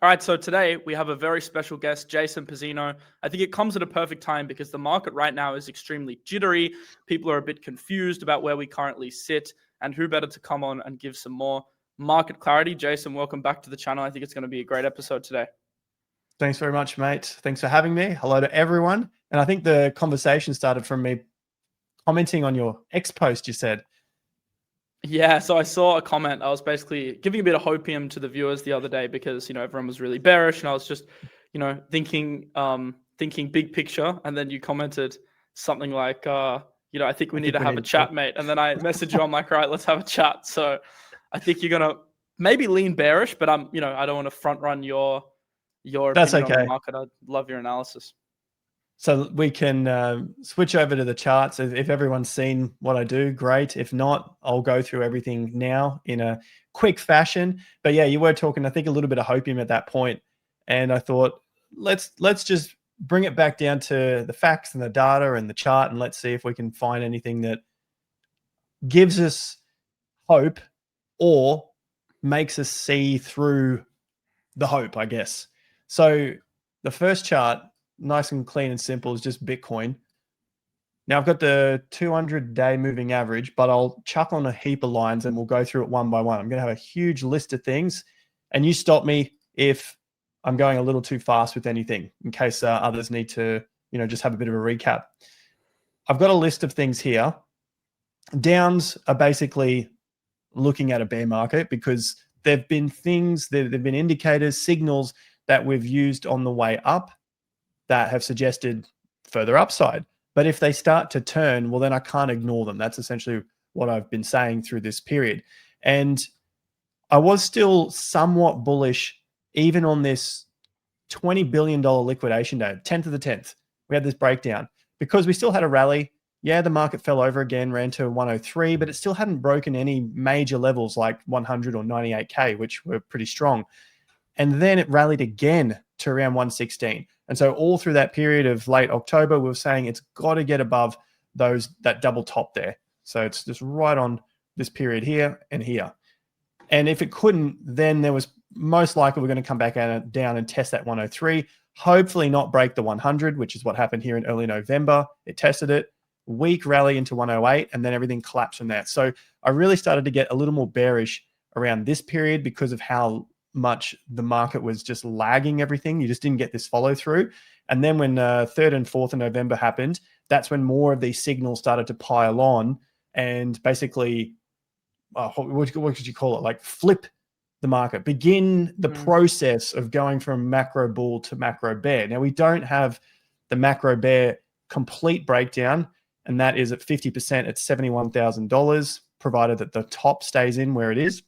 All right, so today we have a very special guest, Jason Pizzino. I think it comes at a perfect time because the market right now is extremely jittery. People are a bit confused about where we currently sit, and who better to come on and give some more market clarity. Jason, welcome back to the channel. I think it's going to be a great episode today. Thanks very much, mate. Thanks for having me. Hello to everyone. And I think the conversation started from me commenting on your X post, you said. Yeah, so I saw a comment. I was basically giving a bit of hopium to the viewers the other day because, everyone was really bearish, and I was just, thinking big picture. And then you commented something like, I think we need to have a chat, mate. And then I messaged you. I'm like, all right, let's have a chat. So I think you're going to maybe lean bearish, but I don't want to front run your That's opinion okay. on the market. I'd love your analysis. So we can switch over to the charts. If everyone's seen what I do, great. If not, I'll go through everything now in a quick fashion. But yeah, you were talking, I think, a little bit of hopium at that point. And I thought, let's just bring it back down to the facts and the data and the chart, and let's see if we can find anything that gives us hope or makes us see through the hope, I guess. So the first chart, nice and clean and simple, is just Bitcoin. Now I've got the 200-day moving average, but I'll chuck on a heap of lines and we'll go through it one by one. I'm going to have a huge list of things, and you stop me if I'm going a little too fast with anything, in case others need to, just have a bit of a recap. I've got a list of things here. Downs are basically looking at a bear market because there've been things, there've been indicators, signals that we've used on the way up that have suggested further upside. But if they start to turn, well, then I can't ignore them. That's essentially what I've been saying through this period. And I was still somewhat bullish even on this $20 billion liquidation day, 10th of the 10th. We had this breakdown because we still had a rally. Yeah, the market fell over again, ran to 103, but it still hadn't broken any major levels like 100 or 98K, which were pretty strong. And then it rallied again to around 116. And so all through that period of late October, we were saying it's got to get above that double top there. So it's just right on this period here and here. And if it couldn't, then there was most likely we're going to come back down and test that 103, hopefully not break the 100, which is what happened here in early November. It tested it, weak rally into 108, and then everything collapsed from that. So I really started to get a little more bearish around this period because of how much the market was just lagging everything. You just didn't get this follow through. And then when 3rd and 4th of November happened, that's when more of these signals started to pile on and basically, what could you call it? Like flip the market, begin the process of going from macro bull to macro bear. Now we don't have the macro bear complete breakdown, and that is at 50% at $71,000, provided that the top stays in where it is.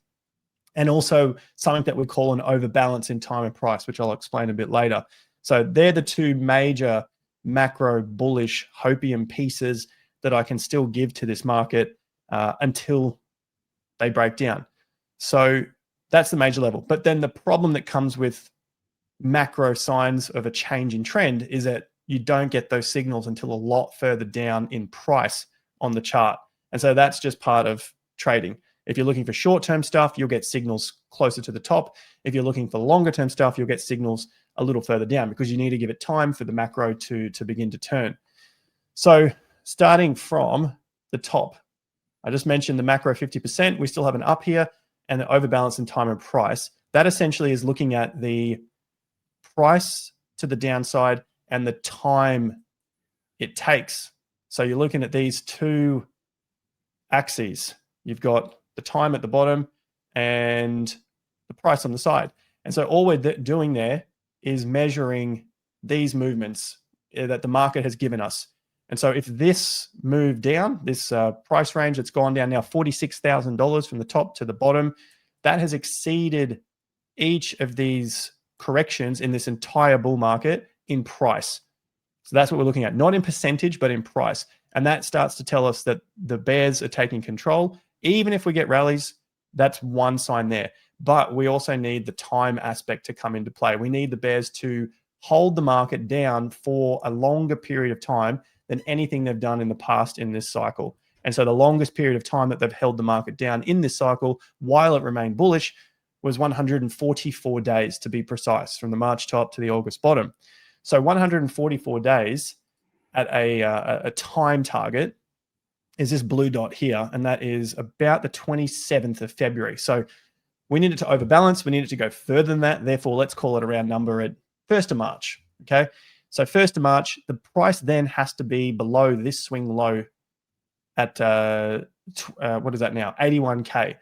And also something that we call an overbalance in time and price, which I'll explain a bit later. So they're the two major macro bullish hopium pieces that I can still give to this market until they break down. So that's the major level. But then the problem that comes with macro signs of a change in trend is that you don't get those signals until a lot further down in price on the chart. And so that's just part of trading. If you're looking for short-term stuff, you'll get signals closer to the top. If you're looking for longer-term stuff, you'll get signals a little further down because you need to give it time for the macro to begin to turn. So starting from the top, I just mentioned the macro 50%. We still have an up here and the overbalance in time and price. That essentially is looking at the price to the downside and the time it takes. So you're looking at these two axes. You've got the time at the bottom and the price on the side. And so all we're doing there is measuring these movements that the market has given us. And so if this move down, this price range that's gone down now $46,000 from the top to the bottom, that has exceeded each of these corrections in this entire bull market in price. So that's what we're looking at, not in percentage, but in price. And that starts to tell us that the bears are taking control. Even if we get rallies, that's one sign there. But we also need the time aspect to come into play. We need the bears to hold the market down for a longer period of time than anything they've done in the past in this cycle. And so the longest period of time that they've held the market down in this cycle while it remained bullish was 144 days to be precise, from the March top to the August bottom. So 144 days at a time target is this blue dot here, and that is about the 27th of February. So we need it to overbalance. We need it to go further than that. Therefore, let's call it a round number at 1st of March. Okay. So 1st of March, the price then has to be below this swing low at, what is that now? 81K.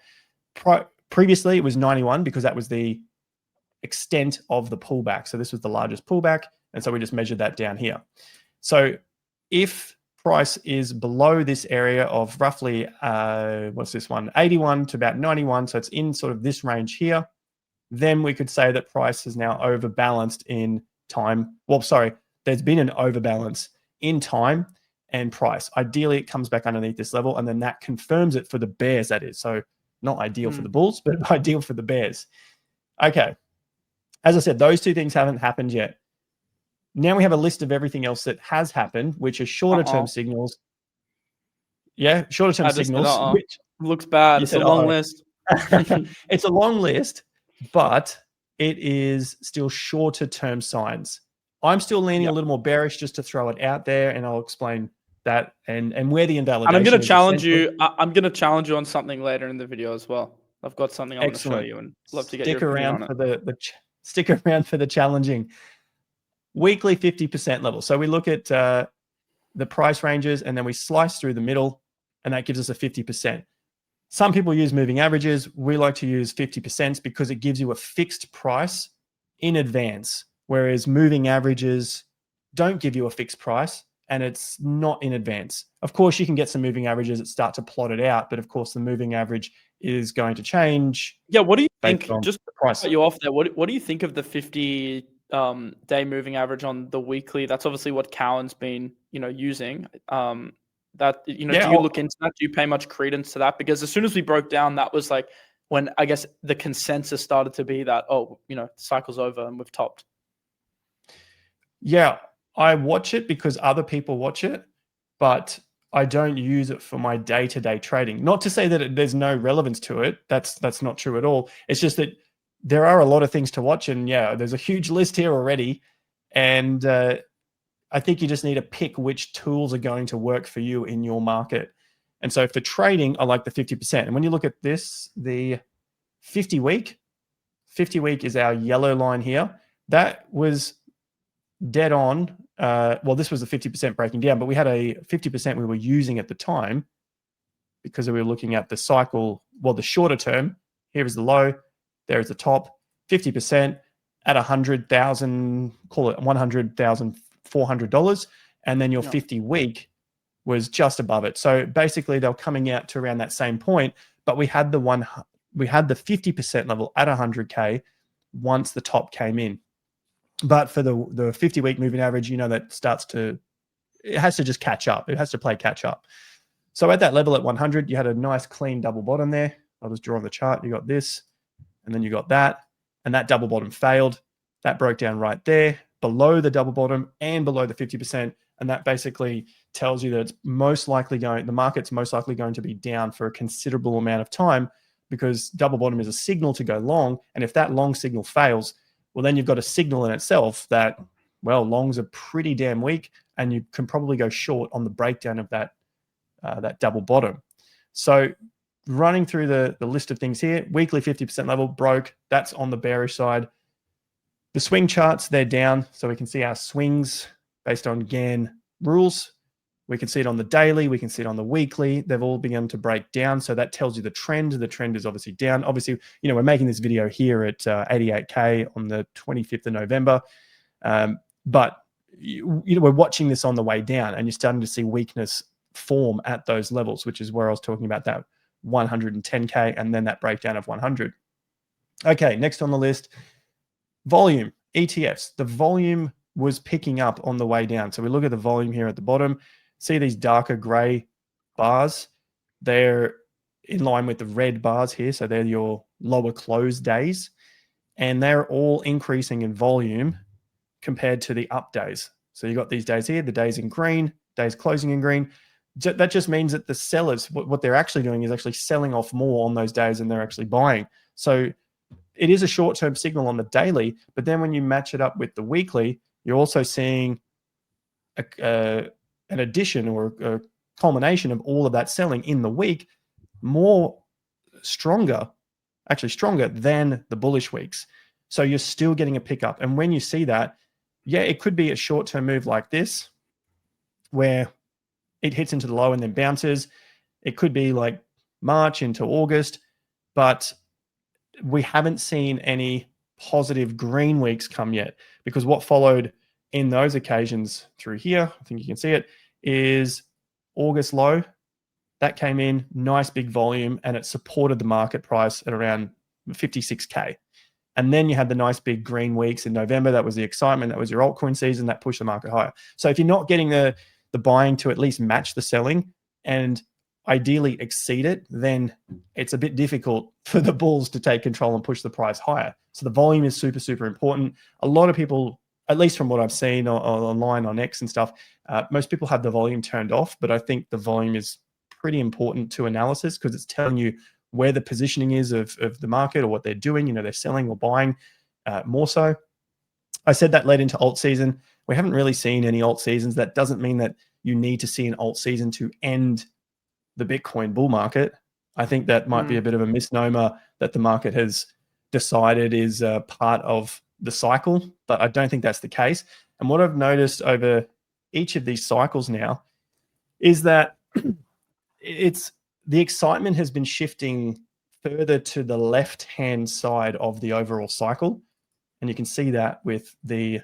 Previously, it was 91 because that was the extent of the pullback. So this was the largest pullback. And so we just measured that down here. So if price is below this area of roughly, what's this one? 81 to about 91. So it's in sort of this range here. Then we could say that price is now overbalanced in time. Well, sorry, there's been an overbalance in time and price. Ideally, it comes back underneath this level, and then that confirms it for the bears, that is. So not ideal for the bulls, but ideal for the bears. Okay. As I said, those two things haven't happened yet. Now we have a list of everything else that has happened, which are shorter-term signals. Yeah, shorter-term signals. Which looks bad. It's a long list. It's a long list, but it is still shorter-term signs. I'm still leaning a little more bearish, just to throw it out there, and I'll explain that and where the invalidation. And I'm going to challenge you. I'm going to challenge you on something later in the video as well. I've got something I want to show you, and love to get your opinion on it. Stick around for the challenging. Weekly 50% level. So we look at the price ranges, and then we slice through the middle, and that gives us a 50%. Some people use moving averages. We like to use 50% because it gives you a fixed price in advance, whereas moving averages don't give you a fixed price, and it's not in advance. Of course, you can get some moving averages that start to plot it out, but of course, the moving average is going to change. Yeah, what do you think? Just the price. Cut you off there. What do you think of the 50-day moving average on the weekly? That's obviously what Cowen's been, using. Do you look into that? Do you pay much credence to that? Because as soon as we broke down, that was like when I guess the consensus started to be that, cycle's over and we've topped. Yeah, I watch it because other people watch it, but I don't use it for my day-to-day trading. Not to say that there's no relevance to it. That's not true at all. It's just that there are a lot of things to watch, and there's a huge list here already. And I think you just need to pick which tools are going to work for you in your market. And so for trading, I like the 50%. And when you look at this, the 50 week is our yellow line here. That was dead on. This was a 50% breaking down, but we had a 50% we were using at the time because we were looking at the cycle. Well, the shorter term, here is the low, there is the top, 50% at 100,000, call it $100,400. And then your 50 week was just above it. So basically they were coming out to around that same point, but we had the 50% level at 100K once the top came in. But for the 50-week moving average, that it has to just catch up. It has to play catch up. So at that level at 100, you had a nice clean double bottom there. I'll just draw on the chart. You got this, and then you got that, and that double bottom failed. That broke down right there, below the double bottom and below the 50%. And that basically tells you that the market's most likely going to be down for a considerable amount of time, because double bottom is a signal to go long. And if that long signal fails, well, then you've got a signal in itself that, longs are pretty damn weak, and you can probably go short on the breakdown of that double bottom. So running through the list of things here, weekly 50% level broke. That's on the bearish side. The swing charts, they're down. So we can see our swings based on Gann rules. We can see it on the daily. We can see it on the weekly. They've all begun to break down. So that tells you the trend. The trend is obviously down. Obviously, we're making this video here at 88K on the 25th of November. But we're watching this on the way down, and you're starting to see weakness form at those levels, which is where I was talking about that 110K and then that breakdown of 100. Okay, next on the list, volume, ETFs. The volume was picking up on the way down. So we look at the volume here at the bottom. See these darker gray bars? They're in line with the red bars here. So they're your lower close days. And they're all increasing in volume compared to the up days. So you got these days here, the days in green, days closing in green. That just means that the sellers, what they're actually doing is actually selling off more on those days than they're actually buying. So it is a short-term signal on the daily, but then when you match it up with the weekly, you're also seeing an addition or a culmination of all of that selling in the week, actually stronger than the bullish weeks. So you're still getting a pickup. And when you see that, yeah, it could be a short-term move like this, where it hits into the low and then bounces. It could be like March into August, but we haven't seen any positive green weeks come yet, because what followed in those occasions through here, I think you can see it, is August low. That came in, nice big volume, and it supported the market price at around 56K. And then you had the nice big green weeks in November. That was the excitement. That was your altcoin season. That pushed the market higher. So if you're not getting the buying to at least match the selling and ideally exceed it, then it's a bit difficult for the bulls to take control and push the price higher. So the volume is super, super important. A lot of people, at least from what I've seen online on X and stuff, most people have the volume turned off, but I think the volume is pretty important to analysis because it's telling you where the positioning is of the market or what they're doing. They're selling or buying more so. I said that led into alt season. We haven't really seen any alt seasons. That doesn't mean that you need to see an alt season to end the Bitcoin bull market. I think that might be a bit of a misnomer that the market has decided is part of the cycle, but I don't think that's the case. And what I've noticed over each of these cycles now is that the excitement has been shifting further to the left-hand side of the overall cycle. And you can see that with the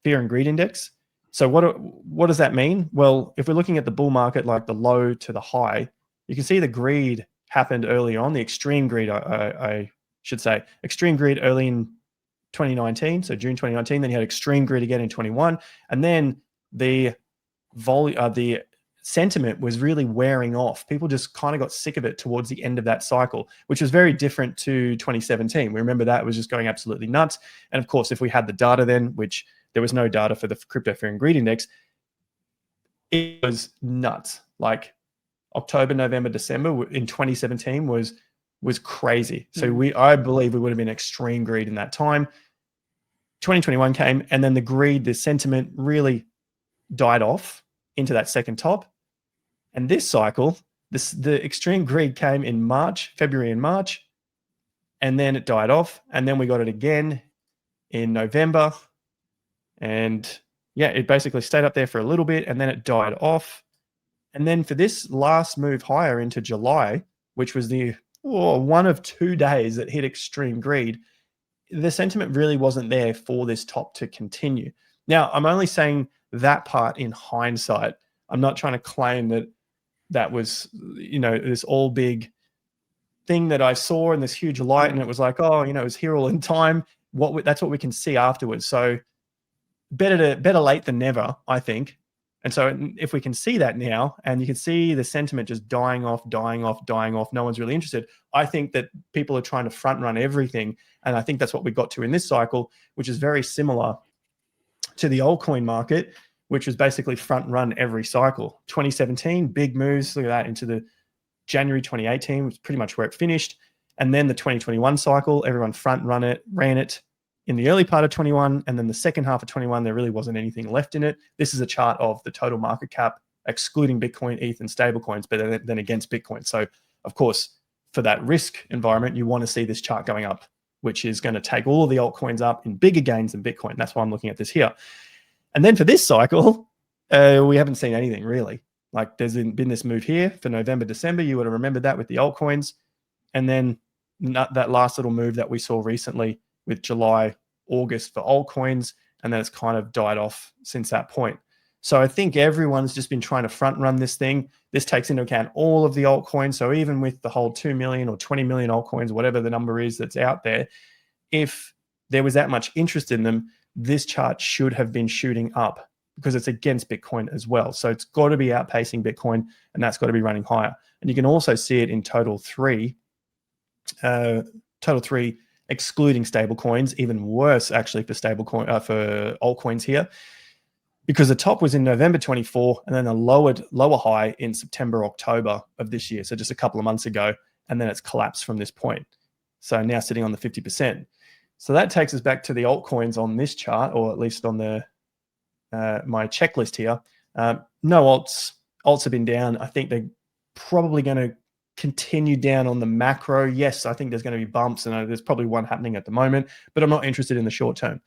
fear and greed index. So what does that mean? Well, if we're looking at the bull market, like the low to the high, you can see the greed happened early on, the extreme greed, I should say, extreme greed early in 2019, so June 2019, then you had extreme greed again in 21, and then the sentiment was really wearing off. People just kind of got sick of it towards the end of that cycle, which was very different to 2017. We remember that it was just going absolutely nuts. And of course, if we had the data then, which there was no data for the crypto fear and greed index, it was nuts. Like October, November, December in 2017 was crazy. So I believe we would have been extreme greed in that time. 2021 came, and then the sentiment really died off into that second top. And this cycle, the extreme greed came in February and March, and then it died off. And then we got it again in November. And yeah, it basically stayed up there for a little bit, and then it died off. And then for this last move higher into July, which was the one of 2 days that hit extreme greed, the sentiment really wasn't there for this top to continue. Now, I'm only saying that part in hindsight. I'm not trying to claim that was, this all big thing that I saw in this huge light, and it was like, it was here all in time. That's what we can see afterwards. So better late than never, I think. And so if we can see that now, and you can see the sentiment just dying off, no one's really interested. I think that people are trying to front run everything. And I think that's what we got to in this cycle, which is very similar to the altcoin market, which was basically front run every cycle. 2017, big moves, look at that, into the January 2018 was pretty much where it finished. And then the 2021 cycle, everyone front ran it in the early part of 21, and then the second half of 21, there really wasn't anything left in it. This is a chart of the total market cap, excluding Bitcoin, ETH, and stablecoins, but then against Bitcoin. So, of course, for that risk environment, you want to see this chart going up, which is going to take all of the altcoins up in bigger gains than Bitcoin. That's why I'm looking at this here. And then for this cycle, we haven't seen anything really. Like there's been this move here for November, December. You would have remembered that with the altcoins. And then that last little move that we saw recently with July, August for altcoins, and then it's kind of died off since that point. So I think everyone's just been trying to front run this thing. This takes into account all of the altcoins. So even with the whole 2 million or 20 million altcoins, whatever the number is that's out there, if there was that much interest in them, this chart should have been shooting up because it's against Bitcoin as well. So it's got to be outpacing Bitcoin, and that's got to be running higher. And you can also see it in total three excluding stablecoins, even worse actually for for altcoins here, because the top was in November 24, and then a lower high in September, October of this year. So just a couple of months ago, and then it's collapsed from this point. So now sitting on the 50%. So that takes us back to the altcoins on this chart, or at least on the my checklist here. No alts. Alts have been down. I think they're probably going to continue down on the macro. Yes, I think there's going to be bumps, and there's probably one happening at the moment, but I'm not interested in the short term.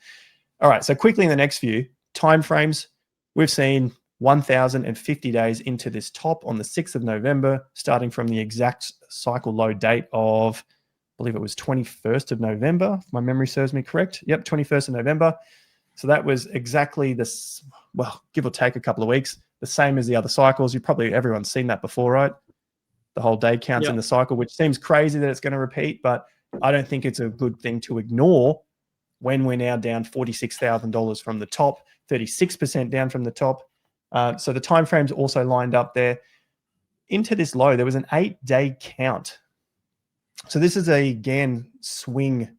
All right, so quickly in the next few timeframes, we've seen 1,050 days into this top on the 6th of November, starting from the exact cycle low date of, I believe it was 21st of November, if my memory serves me correct. Yep, 21st of November. So that was exactly this, well, give or take a couple of weeks, the same as the other cycles. Everyone's seen that before, right? The whole day counts in the cycle, which seems crazy that it's going to repeat, but I don't think it's a good thing to ignore when we're now down $46,000 from the top, 36% down from the top. So the timeframes also lined up there. Into this low, there was an 8-day count. So this is a Gann swing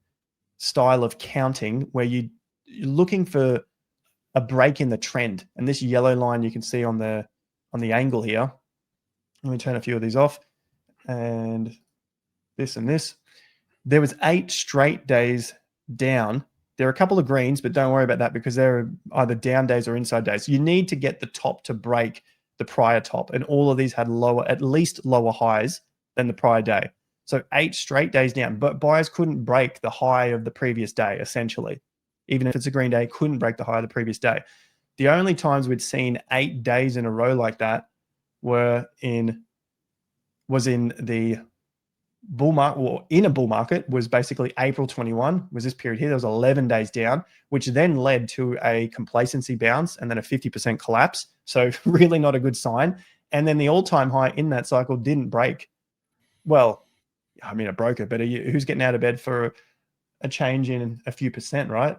style of counting where you're looking for a break in the trend. And this yellow line you can see on the angle here. Let me turn a few of these off. And this and this. There was 8 straight days down. There are a couple of greens, but don't worry about that because they're either down days or inside days. You need to get the top to break the prior top. And all of these had at least lower highs than the prior day. So 8 straight days down, but buyers couldn't break the high of the previous day, essentially. Even if it's a green day, couldn't break the high of the previous day. The only times we'd seen 8 days in a row like that was in the bull market, or in a bull market, was basically April 21 was this period here. There was 11 days down, which then led to a complacency bounce and then a 50% collapse. So really not a good sign. And then the all-time high in that cycle didn't break. Well, I mean, it broke it, but who's getting out of bed for a change in a few percent, right?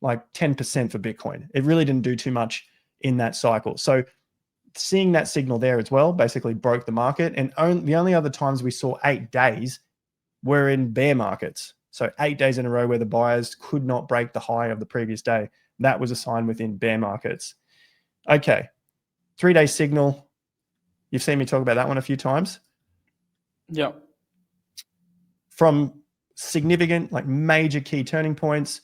Like 10% for Bitcoin. It really didn't do too much in that cycle. So seeing that signal there as well basically broke the market. And the only other times we saw 8 days were in bear markets. So 8 days in a row where the buyers could not break the high of the previous day. That was a sign within bear markets. Okay, 3-day signal. You've seen me talk about that one a few times. Yeah. From significant, like major key turning points,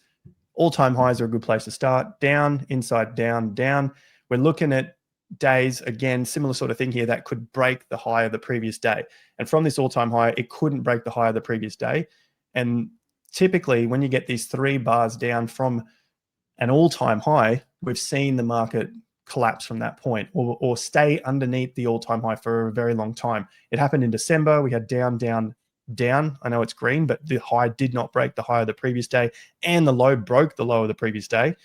all-time highs are a good place to start. Down, inside, down, down. We're looking at days, again, similar sort of thing here, that could break the high of the previous day. And from this all-time high, it couldn't break the high of the previous day. And typically, when you get these 3 bars down from an all-time high, we've seen the market collapse from that point or stay underneath the all-time high for a very long time. It happened in December. We had down, down, down. I know it's green, but the high did not break the high of the previous day, and the low broke the low of the previous day.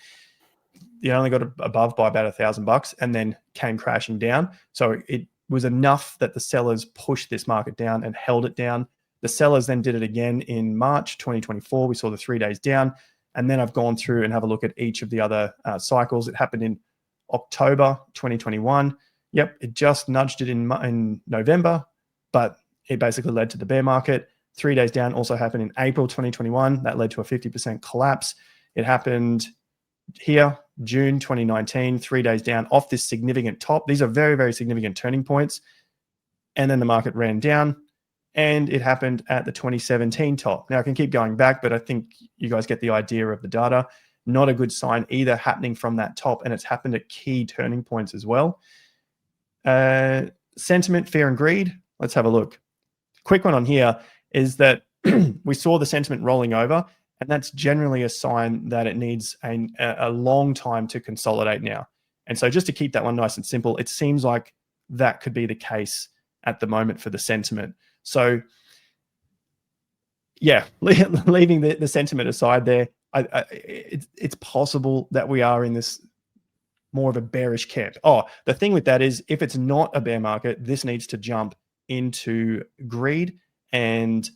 You only got above by about $1,000 and then came crashing down. So it was enough that the sellers pushed this market down and held it down. The sellers then did it again in March 2024. We saw the 3 days down. And then I've gone through and have a look at each of the other cycles. It happened in October 2021. Yep, it just nudged it in November, but it basically led to the bear market. 3 days down also happened in April 2021. That led to a 50% collapse. It happened here, June 2019, 3 days down off this significant top. These are very, very significant turning points. And then the market ran down, and it happened at the 2017 top. Now I can keep going back, but I think you guys get the idea of the data. Not a good sign either, happening from that top, and it's happened at key turning points as well. Sentiment, fear, and greed. Let's have a look. Quick one on here is that we saw the sentiment rolling over, and that's generally a sign that it needs a long time to consolidate now. And so just to keep that one nice and simple, it seems like that could be the case at the moment for the sentiment. So yeah, leaving the sentiment aside there, it's possible that we are in this more of a bearish camp. Oh, the thing with that is, if it's not a bear market, this needs to jump into greed and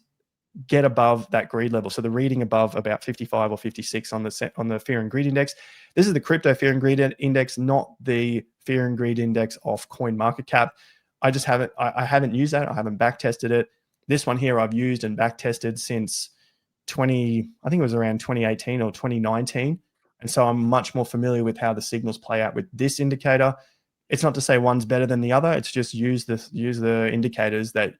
get above that greed level. So the reading above about 55 or 56 on the fear and greed index. This is the crypto fear and greed index, not the fear and greed index off coin market cap. I haven't used that. I haven't back tested it. This one here I've used and back tested since I think it was around 2018 or 2019. And so I'm much more familiar with how the signals play out with this indicator. It's not to say one's better than the other. It's just use the indicators that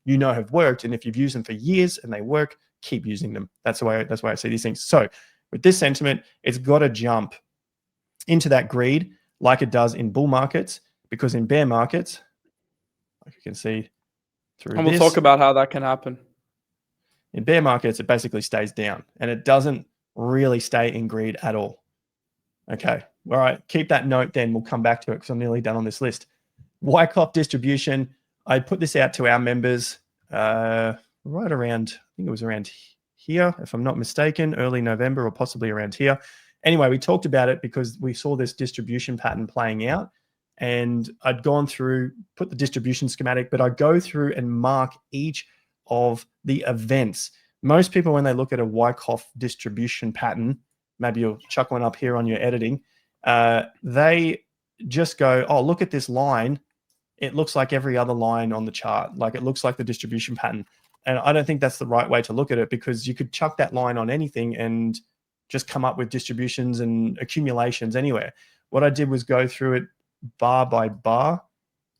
have worked. And if you've used them for years and they work, keep using them. That's why I see these things. So with this sentiment, it's got to jump into that greed like it does in bull markets, because in bear markets, like you can see through And we'll this, talk about how that can happen. in bear markets, it basically stays down and it doesn't really stay in greed at all. Okay. All right. Keep that note then. We'll come back to it because I'm nearly done on this list. Wyckoff distribution. I put this out to our members right around, I think it was around here, if I'm not mistaken, early November or possibly around here. Anyway, we talked about it because we saw this distribution pattern playing out, and I'd gone through, put the distribution schematic, but I go through and mark each of the events. Most people, when they look at a Wyckoff distribution pattern, maybe you'll chuck one up here on your editing, they just go, oh, look at this line. It looks like every other line on the chart. Like it looks like the distribution pattern. And I don't think that's the right way to look at it, because you could chuck that line on anything and just come up with distributions and accumulations anywhere. What I did was go through it bar by bar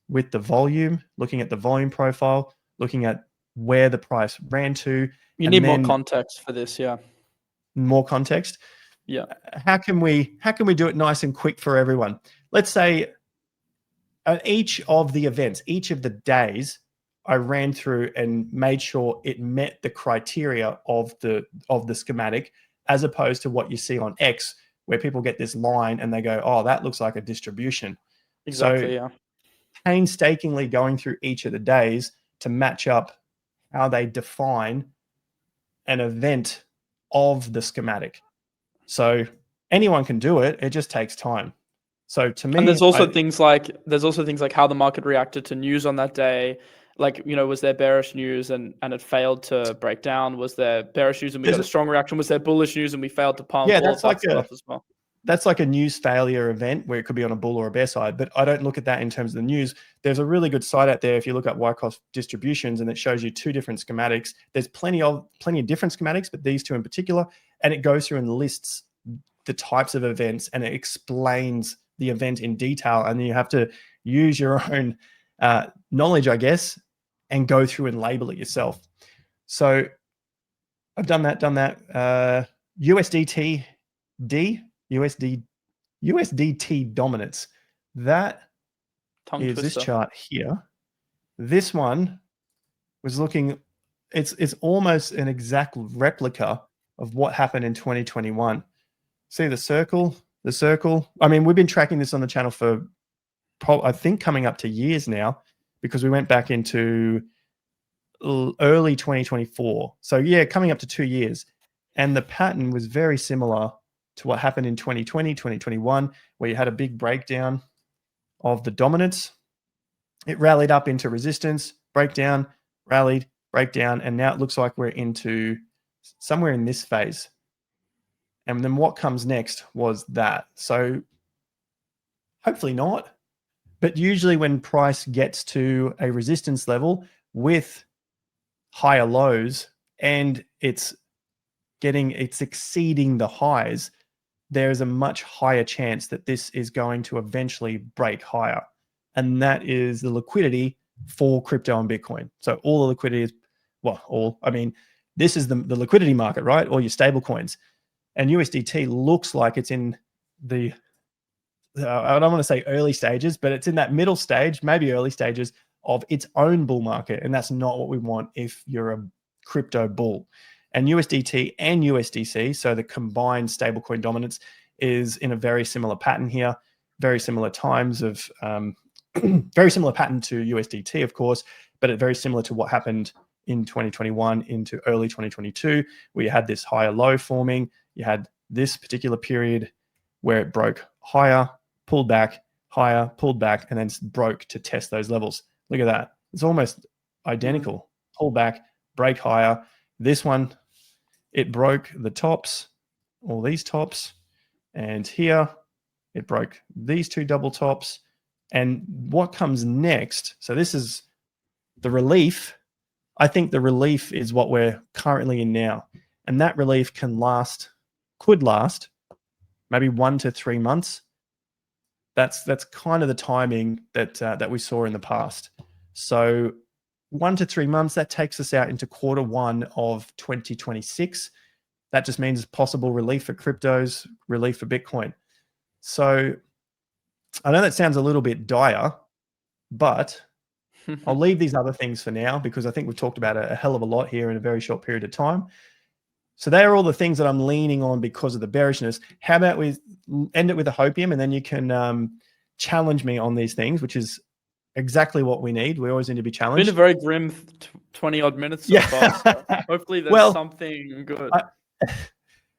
with the volume, looking at the volume profile, looking at where the price ran to. You need more context for this, yeah. More context. Yeah. How can we do it nice and quick for everyone? Let's say each of the events, each of the days, I ran through and made sure it met the criteria of the schematic, as opposed to what you see on X, where people get this line and they go, oh, that looks like a distribution. Exactly, so, yeah. Painstakingly going through each of the days to match up how they define an event of the schematic. So anyone can do it. It just takes time. So to me, and there's also things like how the market reacted to news on that day. Like, was there bearish news and it failed to break down? Was there bearish news and we got a strong reaction? Was there bullish news and we failed to pump? Yeah, all that's of that stuff as well. That's like a news failure event where it could be on a bull or a bear side, but I don't look at that in terms of the news. There's a really good site out there if you look at Wyckoff distributions, and it shows you two different schematics. There's plenty of different schematics, but these two in particular, and it goes through and lists the types of events and it explains the event in detail, and then you have to use your own knowledge, I guess, and go through and label it yourself. So I've done that. USDT dominance. That is this chart here. This one was looking, it's almost an exact replica of what happened in 2021. See the circle? I mean, we've been tracking this on the channel for I think coming up to years now, because we went back into early 2024. So yeah, coming up to 2 years. And the pattern was very similar to what happened in 2020, 2021, where you had a big breakdown of the dominance. It rallied up into resistance, breakdown, rallied, breakdown, and now it looks like we're into somewhere in this phase. And then what comes next was that. So hopefully not. But usually when price gets to a resistance level with higher lows and it's exceeding the highs, there's a much higher chance that this is going to eventually break higher. And that is the liquidity for crypto and Bitcoin. So all the liquidity is, this is the liquidity market, right? All your stable coins. And USDT looks like it's in the, I don't want to say early stages, but it's in that middle stage, maybe early stages of its own bull market. And that's not what we want if you're a crypto bull. And USDT and USDC, so the combined stablecoin dominance, is in a very similar pattern here, very similar times of, very similar pattern to USDT, of course, but very similar to what happened in 2021 into early 2022, where you had this higher low forming. You had this particular period where it broke higher, pulled back, higher, pulled back, and then broke to test those levels. Look at that. It's almost identical. Pull back, break higher. This one, it broke the tops, all these tops, and here it broke these two double tops. And what comes next? So this is the relief. I think the relief is what we're currently in now. And that relief could last maybe 1 to 3 months. That's kind of the timing that we saw in the past. So 1 to 3 months, that takes us out into Q1 of 2026. That just means possible relief for cryptos, relief for Bitcoin. So I know that sounds a little bit dire, but I'll leave these other things for now because I think we've talked about a hell of a lot here in a very short period of time. So they are all the things that I'm leaning on because of the bearishness. How about we end it with a hopium, and then you can challenge me on these things, which is exactly what we need. We always need to be challenged. Been a very grim 20 odd minutes so far. So hopefully there's something good.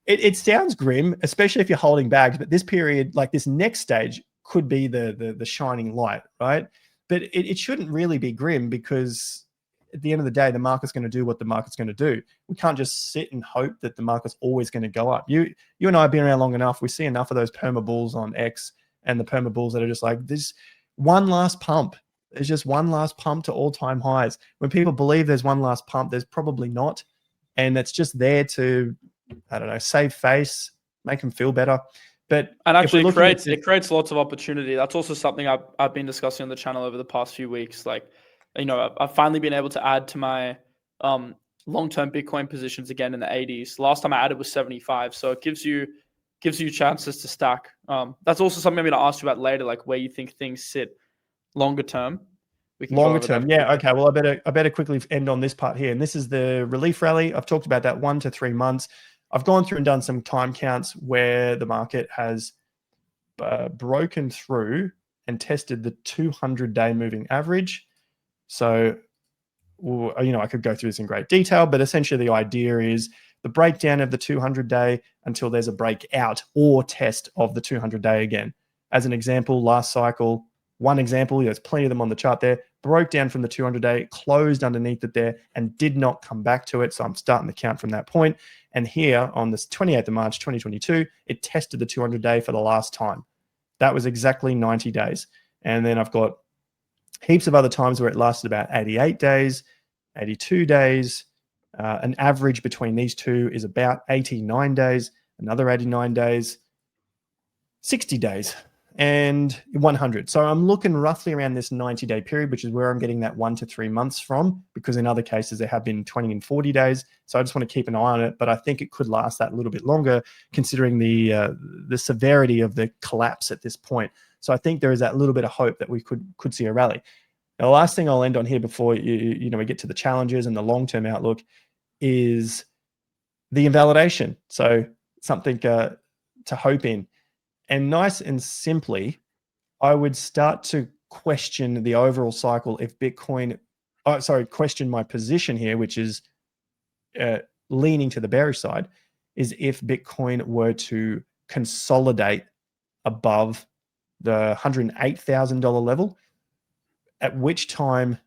It sounds grim, especially if you're holding bags, but this period, like this next stage, could be the shining light, right? But it shouldn't really be grim because at the end of the day, the market's going to do what the market's going to do. We can't just sit and hope that the market's always going to go up. You and I have been around long enough. We see enough of those perma bulls on X and the perma bulls that are just like, this one last pump. There's just one last pump to all-time highs. When people believe there's one last pump, there's probably not. And it's just there to, I don't know, save face, make them feel better. But and actually it creates lots of opportunity. That's also something I've been discussing on the channel over the past few weeks. Like, you know, I've finally been able to add to my long-term Bitcoin positions again in the 80s. Last time I added was 75. So it gives you chances to stack. That's also something I'm going to ask you about later, like where you think things sit longer term. Longer term, yeah. Okay. Well, I better quickly end on this part here. And this is the relief rally. I've talked about that 1 to 3 months. I've gone through and done some time counts where the market has broken through and tested the 200-day moving average. So, you know, I could go through this in great detail, but essentially the idea is the breakdown of the 200-day until there's a breakout or test of the 200-day again. As an example, last cycle, one example, there's plenty of them on the chart there, broke down from the 200-day, closed underneath it there, and did not come back to it. So I'm starting the count from that point. And here on this 28th of March, 2022, it tested the 200-day for the last time. That was exactly 90 days. And then I've got heaps of other times where it lasted about 88 days, 82 days. An average between these two is about 89 days, another 89 days, 60 days, and 100. So I'm looking roughly around this 90-day period, which is where I'm getting that 1 to 3 months from, because in other cases there have been 20 and 40 days. So I just want to keep an eye on it, but I think it could last that a little bit longer considering the severity of the collapse at this point. So I think there is that little bit of hope that we could see a rally. Now, the last thing I'll end on here before we get to the challenges and the long-term outlook is the invalidation. So something to hope in. And nice and simply, I would start to question the overall cycle if Bitcoin, question my position here, which is leaning to the bearish side, is if Bitcoin were to consolidate above the $108,000 level, at which time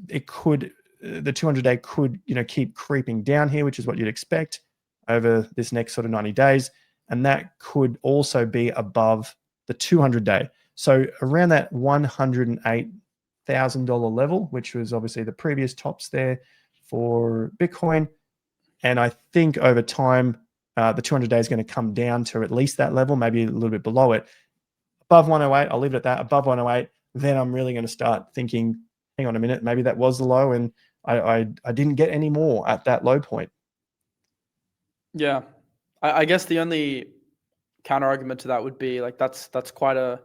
it could, the 200-day could, keep creeping down here, which is what you'd expect over this next sort of 90 days. And that could also be above the 200-day. So around that $108,000 level, which was obviously the previous tops there for Bitcoin. And I think over time, the 200-day is going to come down to at least that level, maybe a little bit below it. Above 108, I'll leave it at that. Above 108, then I'm really going to start thinking, hang on a minute, maybe that was the low and I didn't get any more at that low point. Yeah. I guess the only counter argument to that would be like that's quite a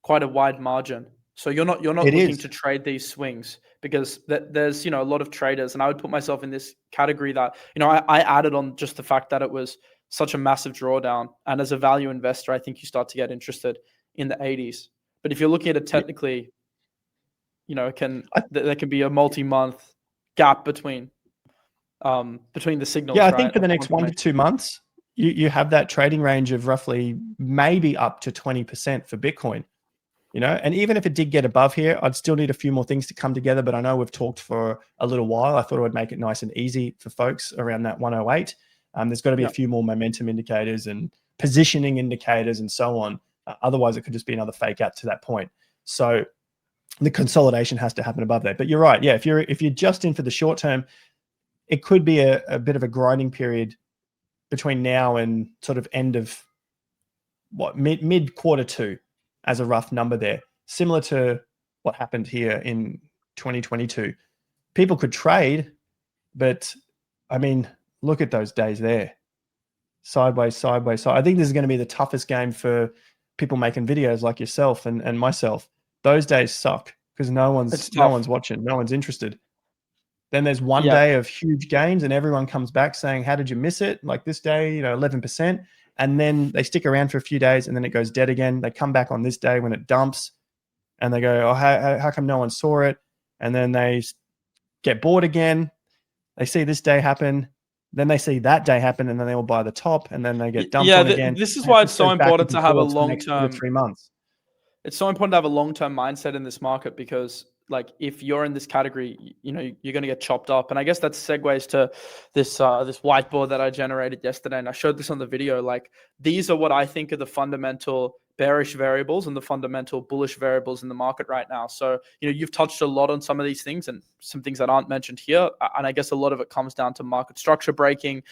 wide margin. So you're not looking to trade these swings because there's a lot of traders, and I would put myself in this category that I added on just the fact that it was such a massive drawdown, and as a value investor, I think you start to get interested in the 80s. But if you're looking at it technically, there can be a multi-month gap between the signals. Yeah, I think for the next 1 to 2 months, you have that trading range of roughly maybe up to 20% for Bitcoin, and even if it did get above here, I'd still need a few more things to come together. But I know we've talked for a little while. I thought I would make it nice and easy for folks around that 108. There's got to be a few more momentum indicators and positioning indicators and so on. Otherwise, it could just be another fake out to that point. So the consolidation has to happen above that. But you're right. Yeah, if you're just in for the short term, it could be a bit of a grinding period between now and sort of end of mid Q2 as a rough number there, similar to what happened here in 2022. people could trade, but I mean, look at those days there. Sideways, sideways, side. I think this is going to be the toughest game for people making videos like yourself and myself. Those days suck because no one's watching, no one's interested. Then there's one day of huge gains and everyone comes back saying, how did you miss it? Like this day, 11%. And then they stick around for a few days and then it goes dead again. They come back on this day when it dumps and they go, oh, how come no one saw it? And then they get bored again. They see this day happen. Then they see that day happen and then they all buy the top and then they get dumped on again. This is why it's so important to have a long-term 3 months. It's so important to have a long-term mindset in this market because like if you're in this category, you're going to get chopped up. And I guess that segues to this this whiteboard that I generated yesterday. And I showed this on the video. Like these are what I think are the fundamental bearish variables and the fundamental bullish variables in the market right now. So, you've touched a lot on some of these things and some things that aren't mentioned here. And I guess a lot of it comes down to market structure breaking.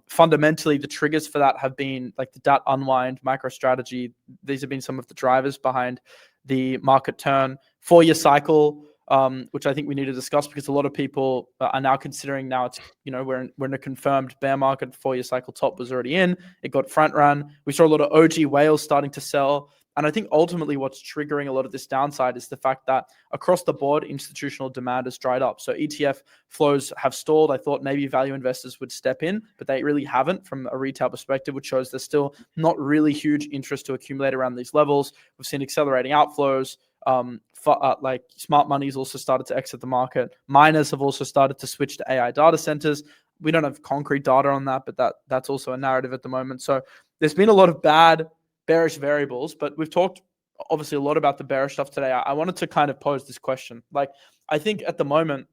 Fundamentally, the triggers for that have been like the DAT unwind, MicroStrategy. These have been some of the drivers behind the market turn. 4-year cycle, which I think we need to discuss because a lot of people are now considering it's, we're in a confirmed bear market. 4-year cycle top was already in. It got front run. We saw a lot of OG whales starting to sell. And I think ultimately what's triggering a lot of this downside is the fact that across the board, institutional demand has dried up. So ETF flows have stalled. I thought maybe value investors would step in, but they really haven't from a retail perspective, which shows there's still not really huge interest to accumulate around these levels. We've seen accelerating outflows. Like smart money's also started to exit the market. Miners have also started to switch to AI data centers. We don't have concrete data on that, but that's also a narrative at the moment. So there's been a lot of bad bearish variables, but we've talked obviously a lot about the bearish stuff today. I wanted to kind of pose this question. Like, I think at the moment,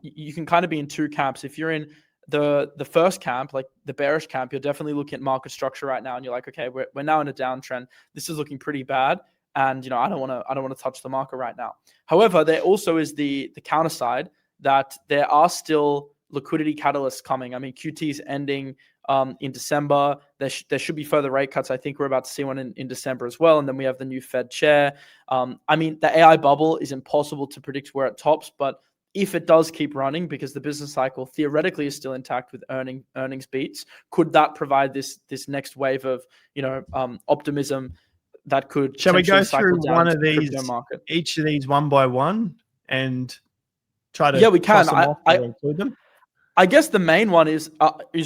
you can kind of be in two camps. If you're in the first camp, like the bearish camp, you're definitely looking at market structure right now, and you're like, okay, we're now in a downtrend. This is looking pretty bad, and I don't want to touch the market right now. However, there also is the counter side that there are still liquidity catalysts coming. I mean, QT is ending in December. There should be further rate cuts. I think we're about to see one in December as well. And then we have the new Fed chair. I mean, the AI bubble is impossible to predict where it tops, but if it does keep running, because the business cycle theoretically is still intact with earnings beats, could that provide this next wave of optimism that could? Shall we go through one of these, each of these one by one, and try to we can include them? I guess the main one is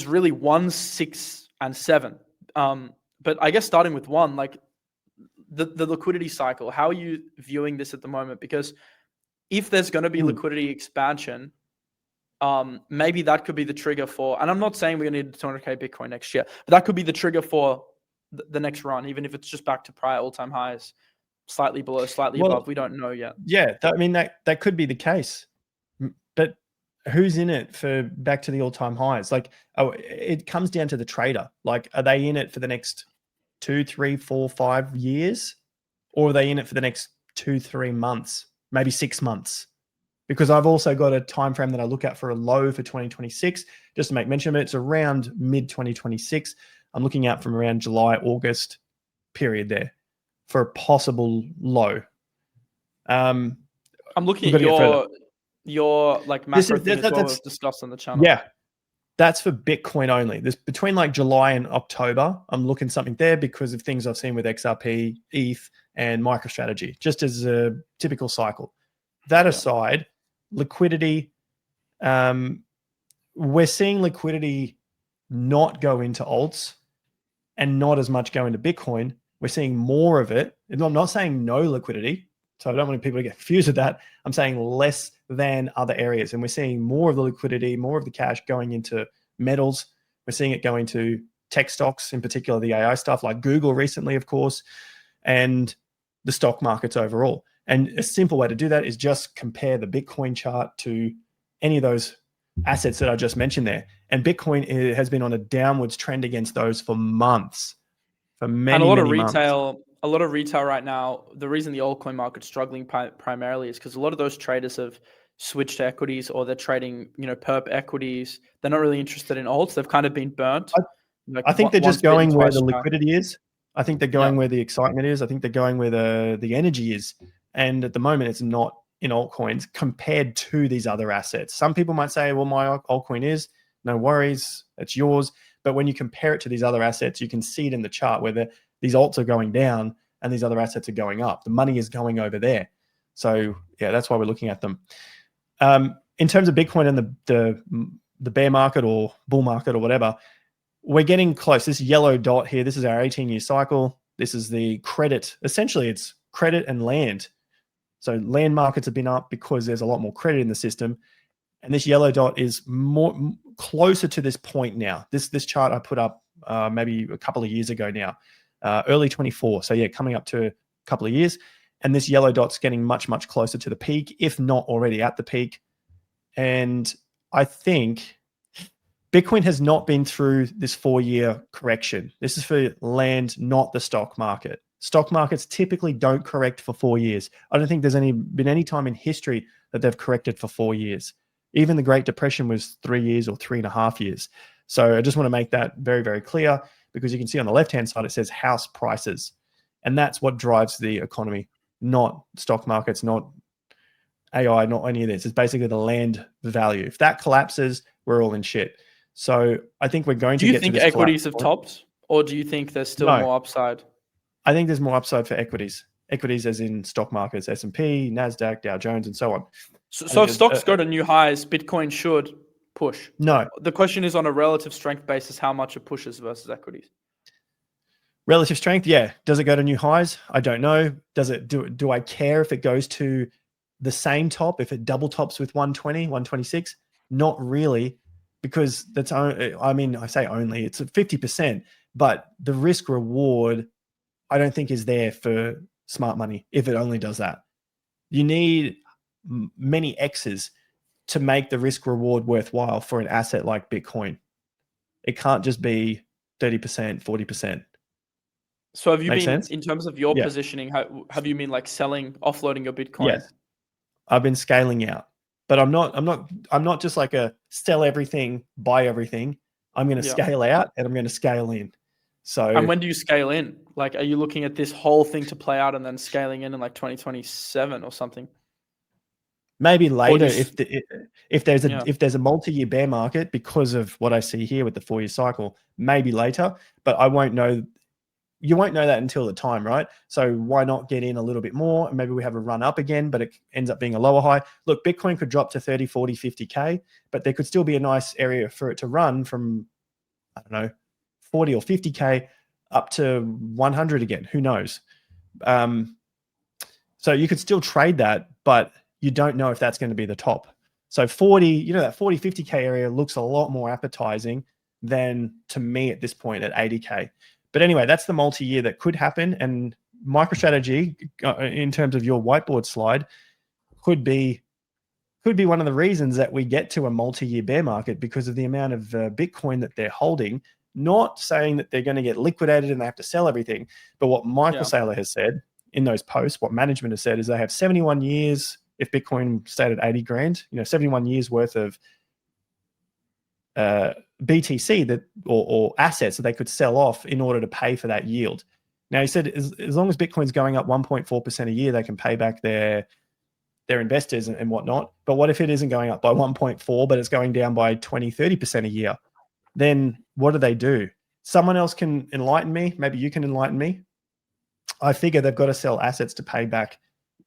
really 1, 6, and 7. But I guess starting with 1, like the liquidity cycle. How are you viewing this at the moment? Because if there's going to be liquidity expansion, maybe that could be the trigger for. And I'm not saying we're going to need 200K Bitcoin next year, but that could be the trigger for the next run, even if it's just back to prior all-time highs, slightly below, slightly above. We don't know yet. Yeah, I mean that could be the case, but who's in it for back to the all-time highs? Like, it comes down to the trader. Like, are they in it for the next 2, 3, 4, 5 years, or are they in it for the next 2, 3 months, maybe 6 months? Because I've also got a time frame that I look at for a low for 2026. Just to make mention of it, it's around mid 2026. I'm looking at from around July, August period there for a possible low. I'm looking at your like macro thing as well was discussed on the channel. Yeah, that's for Bitcoin only. This between like July and October, I'm looking something there because of things I've seen with XRP, ETH, and MicroStrategy, just as a typical cycle. That aside, liquidity, we're seeing liquidity not go into alts and not as much go into Bitcoin. We're seeing more of it. And I'm not saying no liquidity, so I don't want people to get confused with that. I'm saying less than other areas. And we're seeing more of the liquidity, more of the cash going into metals. We're seeing it going to tech stocks, in particular the AI stuff like Google recently, of course, and the stock markets overall. And a simple way to do that is just compare the Bitcoin chart to any of those assets that I just mentioned there. And Bitcoin has been on a downwards trend against those for months, for many, and a lot many of retail. Months. A lot of retail right now, the reason the altcoin market's struggling primarily is because a lot of those traders have switched to equities, or they're trading, perp equities. They're not really interested in alts. They've kind of been burnt. I think they're just going where the liquidity is. I think they're going where the excitement is. I think they're going where the energy is. And at the moment, it's not in altcoins compared to these other assets. Some people might say, well, my altcoin is, no worries, it's yours. But when you compare it to these other assets, you can see it in the chart where these alts are going down and these other assets are going up. The money is going over there. So yeah, that's why we're looking at them. In terms of Bitcoin and the bear market or bull market or whatever, we're getting close. This yellow dot here, this is our 18-year cycle. This is the credit. Essentially, it's credit and land. So land markets have been up because there's a lot more credit in the system. And this yellow dot is more closer to this point now. This chart I put up maybe a couple of years ago now, early 24. So yeah, coming up to a couple of years. And this yellow dot's getting much, much closer to the peak, if not already at the peak. And I think Bitcoin has not been through this 4-year correction. This is for land, not the stock market. Stock markets typically don't correct for 4 years. I don't think there's been any time in history that they've corrected for 4 years. Even the Great Depression was 3 years or 3.5 years. So I just want to make that very, very clear, because you can see on the left-hand side, it says house prices. And that's what drives the economy, not stock markets, not AI, not any of this. It's basically the land value. If that collapses, we're all in shit. So I think we're going to get to this. Do you think equities have topped, or do you think there's still more upside? I think there's more upside for equities. Equities as in stock markets, S&P, NASDAQ, Dow Jones, and so on. So if stocks go to new highs, Bitcoin should push. No. The question is, on a relative strength basis, how much it pushes versus equities. Relative strength, yeah. Does it go to new highs? I don't know. Does it do I care if it goes to the same top, if it double tops with 120, 126? Not really, because that's, I mean, I say only, it's 50%, but the risk reward, I don't think is there for smart money if it only does that. You need many X's to make the risk reward worthwhile for an asset like Bitcoin. It can't just be 30%, 40%. So have you been, in terms of your positioning, have you been like selling, offloading your Bitcoin? Yes. I've been scaling out, but I'm not just like a sell everything, buy everything. I'm going to scale out and I'm going to scale in. So, and when do you scale in? Like, are you looking at this whole thing to play out and then scaling in like 2027 or something? Maybe later, if there's a multi-year bear market because of what I see here with the 4-year cycle, maybe later, but I won't know. You won't know that until the time, right? So why not get in a little bit more? Maybe we have a run up again, but it ends up being a lower high. Look, Bitcoin could drop to 30, 40, 50K, but there could still be a nice area for it to run from, I don't know, 40 or 50K up to 100 again. Who knows? So you could still trade that, but you don't know if that's going to be the top. So 40, that 40, 50K area looks a lot more appetizing than, to me at this point, at 80K. But anyway, that's the multi-year that could happen. And MicroStrategy, in terms of your whiteboard slide, could be one of the reasons that we get to a multi-year bear market, because of the amount of Bitcoin that they're holding. Not saying that they're going to get liquidated and they have to sell everything, but what MicroStrategy has said in those posts, what management has said, is they have 71 years, if Bitcoin stayed at 80 grand, 71 years worth of BTC that or assets that they could sell off in order to pay for that yield. Now, he said as long as Bitcoin's going up 1.4% a year, they can pay back their investors and whatnot. But what if it isn't going up by 1.4, but it's going down by 20, 30% a year? Then what do? Someone else can enlighten me. Maybe you can enlighten me. I figure they've got to sell assets to pay back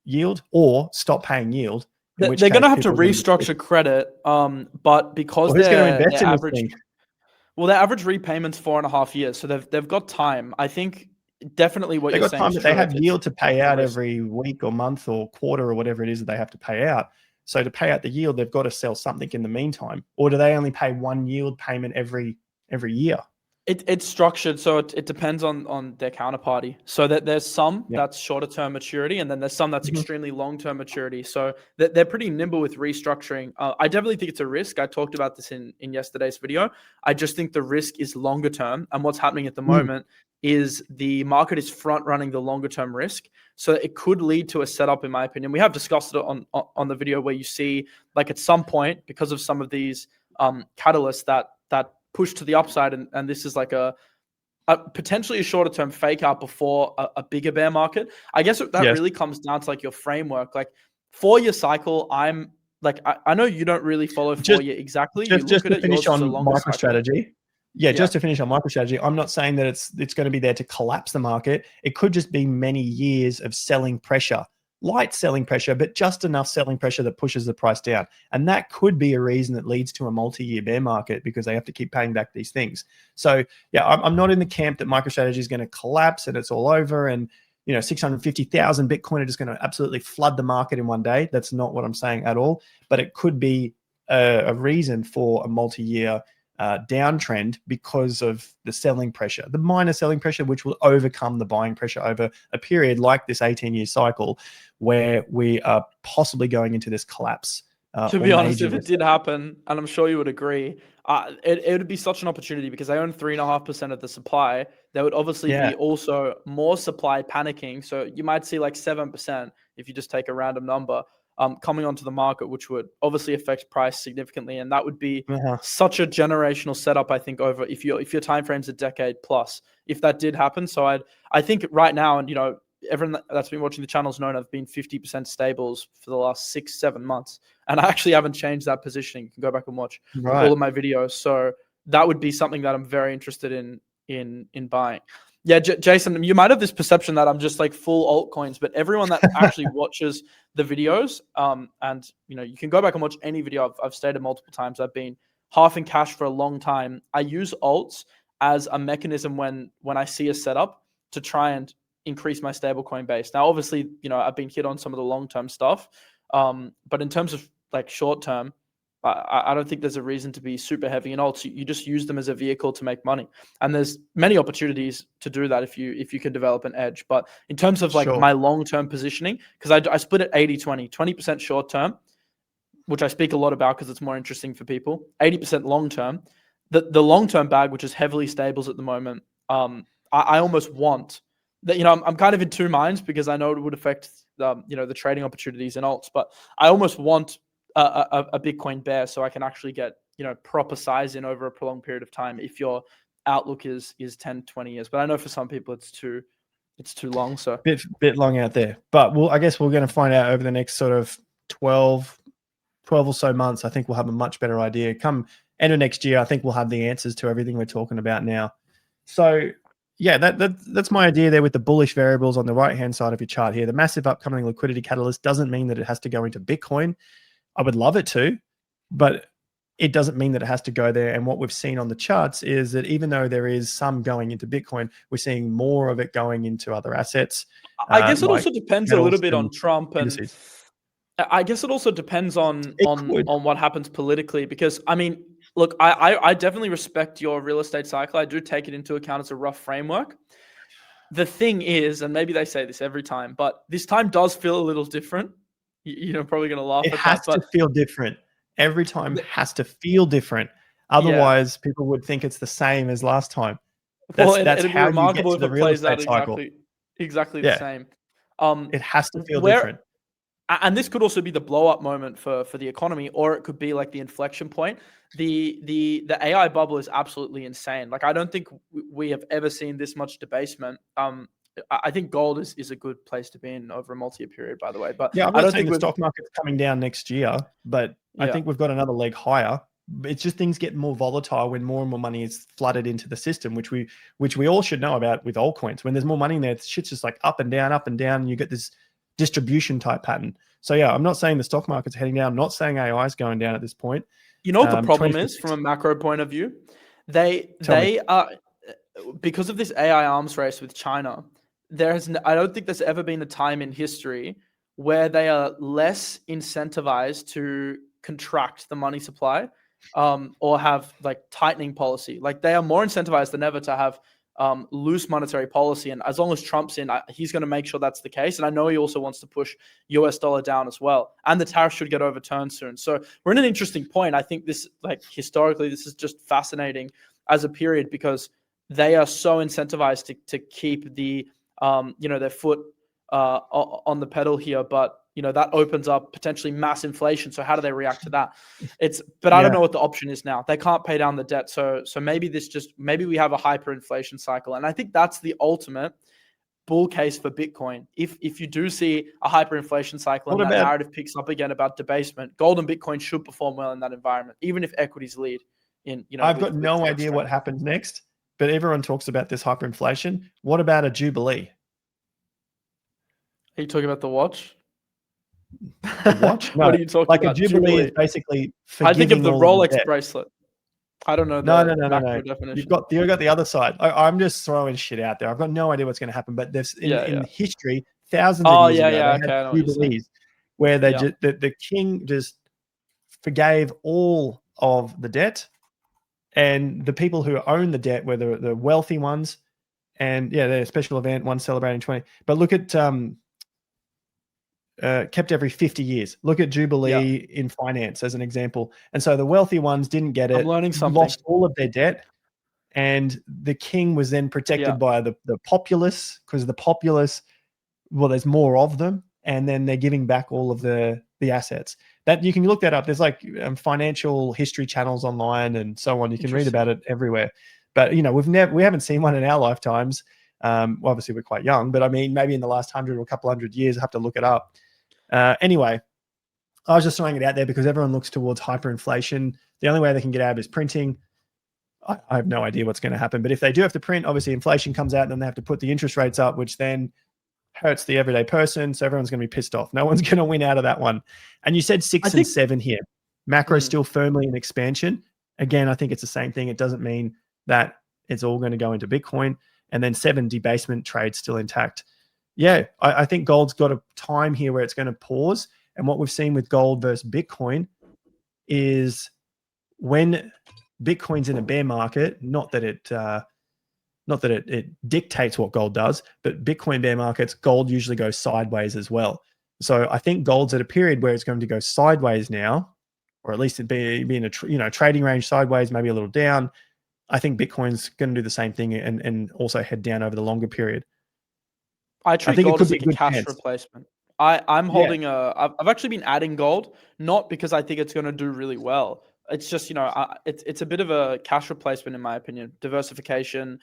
yield or stop paying yield. They're going to have to restructure credit, but because who's going to invest in this thing? Well, their average repayment's 4.5 years, so they've got time. I think definitely what you're saying is true. They have yield to pay out every week or month or quarter or whatever it is that they have to pay out. So to pay out the yield, they've got to sell something in the meantime. Or do they only pay one yield payment every year? It's structured, so it depends on their counterparty. So that there's some that's shorter term maturity, and then there's some that's extremely long term maturity. So they're pretty nimble with restructuring. I definitely think it's a risk. I talked about this in yesterday's video. I just think the risk is longer term, and what's happening at the moment is the market is front running the longer term risk. So it could lead to a setup, in my opinion. We have discussed it on the video where you see, like, at some point, because of some of these catalysts that push to the upside, and this is like a potentially a shorter term fake out before a bigger bear market. I guess that really comes down to like your framework. Like, 4-year cycle, I'm like, I know you don't really follow Just 4-year exactly. You look just at to it, finish yours is a on longer cycle. MicroStrategy. Yeah, Yeah. just to finish on MicroStrategy, I'm not saying that it's going to be there to collapse the market. It could just be many years of selling pressure, light selling pressure, but just enough selling pressure that pushes the price down. And that could be a reason that leads to a multi-year bear market, because they have to keep paying back these things. So yeah, I'm not in the camp that MicroStrategy is going to collapse and it's all over, and 650,000 Bitcoin are just going to absolutely flood the market in one day. That's not what I'm saying at all. But it could be a reason for a multi-year downtrend because of the selling pressure, the minor selling pressure, which will overcome the buying pressure over a period like this 18-year cycle, where we are possibly going into this collapse. To be honest, if it did happen, and I'm sure you would agree, it would be such an opportunity, because I own 3.5% of the supply. There would obviously be also more supply panicking. So you might see like 7%, if you just take a random number, coming onto the market, which would obviously affect price significantly. And that would be such a generational setup, I think, over if your time frame's a decade plus, if that did happen. So I think right now, and everyone that's been watching the channel's known I've been 50% stables for the last 6-7 months. And I actually haven't changed that positioning. You can go back and watch all of my videos. So that would be something that I'm very interested in buying. Yeah, Jason, you might have this perception that I'm just like full altcoins, but everyone that actually watches the videos, and you can go back and watch any video. I've stated multiple times, I've been half in cash for a long time. I use alts as a mechanism when I see a setup to try and increase my stablecoin base. Now, obviously, I've been hit on some of the long-term stuff. But in terms of like short-term, I don't think there's a reason to be super heavy in alts. You just use them as a vehicle to make money. And there's many opportunities to do that if you can develop an edge. But in terms of like my long-term positioning, because I split it 80-20, 20% short-term, which I speak a lot about because it's more interesting for people, 80% long-term. The long-term bag, which is heavily stables at the moment, I almost want that. I'm kind of in two minds, because I know it would affect the trading opportunities in alts, but I almost want a Bitcoin bear so I can actually get proper size in over a prolonged period of time if your outlook is 10-20 years. But I know for some people it's too long. So bit long out there. But I guess we're going to find out over the next sort of 12 or so months. I think we'll have a much better idea. Come end of next year, I think we'll have the answers to everything we're talking about now. So yeah, that's my idea there with the bullish variables on the right-hand side of your chart here. The massive upcoming liquidity catalyst doesn't mean that it has to go into Bitcoin. I would love it to, but it doesn't mean that it has to go there. And what we've seen on the charts is that even though there is some going into Bitcoin, we're seeing more of it going into other assets. I guess it also depends a little bit on Trump, and I guess it also depends on what happens politically, because I mean, look, I definitely respect your real estate cycle. I do take it into account as a rough framework. The thing is, and maybe they say this every time, but this time does feel a little different. You're probably going to laugh at that. It has to feel different. Every time has to feel different. Otherwise, people would think it's the same as last time. That's it'd be how remarkable you get to if the it real plays out estate cycle. exactly the same. It has to feel different. And this could also be the blow up moment for the economy, or it could be like the inflection point. The AI bubble is absolutely insane. Like, I don't think we have ever seen this much debasement. I think gold is a good place to be in over a multi-year period, by the way. But yeah, I don't think the stock market's coming down next year, but I think we've got another leg higher. It's just things get more volatile when more and more money is flooded into the system, which we all should know about with altcoins. When there's more money in there, shit's just like up and down, and you get this distribution type pattern. So yeah, I'm not saying the stock market's heading down. I'm not saying AI is going down at this point. You know what the problem is from a macro point of view? They are, because of this AI arms race with China, I don't think there's ever been a time in history where they are less incentivized to contract the money supply, or have like tightening policy. Like, they are more incentivized than ever to have loose monetary policy. And as long as Trump's in, he's going to make sure that's the case. And I know he also wants to push US dollar down as well. And the tariffs should get overturned soon. So we're in an interesting point. I think this, like, historically, this is just fascinating as a period, because they are so incentivized to keep the, their foot on the pedal here. But that opens up potentially mass inflation. So how do they react to that? I don't know what the option is now. They can't pay down the debt. So maybe we have a hyperinflation cycle. And I think that's the ultimate bull case for Bitcoin. If you do see a hyperinflation cycle and that narrative picks up again about debasement, gold and Bitcoin should perform well in that environment, even if equities lead in, I've got no idea what happens next, but everyone talks about this hyperinflation. What about a Jubilee? Are you talking about the watch? The watch? No, what are you talking like about? A Jubilee is basically I think of the Rolex the bracelet. I don't know no, macro definition. You've got the other side. I'm just throwing shit out there. I've got no idea what's going to happen, but there's in history, thousands of years ago, they had Jubilees where the king just forgave all of the debt, and the people who own the debt were the wealthy ones, and they're a special event, one celebrating 20. But look at kept every 50 years. Look at Jubilee in finance as an example. And so the wealthy ones didn't get it, I'm learning something. Lost all of their debt, and the king was then protected by the populace, because the populace, well, there's more of them, and then they're giving back all of the assets. That you can look that up. There's like financial history channels online and so on. You can read about it everywhere. But we haven't seen one in our lifetimes. Obviously we're quite young, but I mean maybe in the last 100 or a couple hundred years. I have to look it up. Anyway, I was just throwing it out there because everyone looks towards hyperinflation. The only way they can get out of it is printing. I have no idea what's going to happen, but if they do have to print, obviously inflation comes out, and then they have to put the interest rates up, which then hurts the everyday person. So everyone's going to be pissed off. No one's going to win out of that one. And you said 6 and 7 here. Macro is still firmly in expansion. Again, I think it's the same thing. It doesn't mean that it's all going to go into Bitcoin. And then 7, debasement trade still intact. Yeah, I think gold's got a time here where it's going to pause. And what we've seen with gold versus Bitcoin is when Bitcoin's in a bear market, not that it dictates what gold does, but Bitcoin bear markets, gold usually goes sideways as well. So I think gold's at a period where it's going to go sideways now, or at least it be in a trading range sideways, maybe a little down. I think Bitcoin's going to do the same thing and also head down over the longer period. I treat gold as like a cash replacement. I'm holding I've actually been adding gold, not because I think it's going to do really well. It's just, it's a bit of a cash replacement in my opinion. Diversification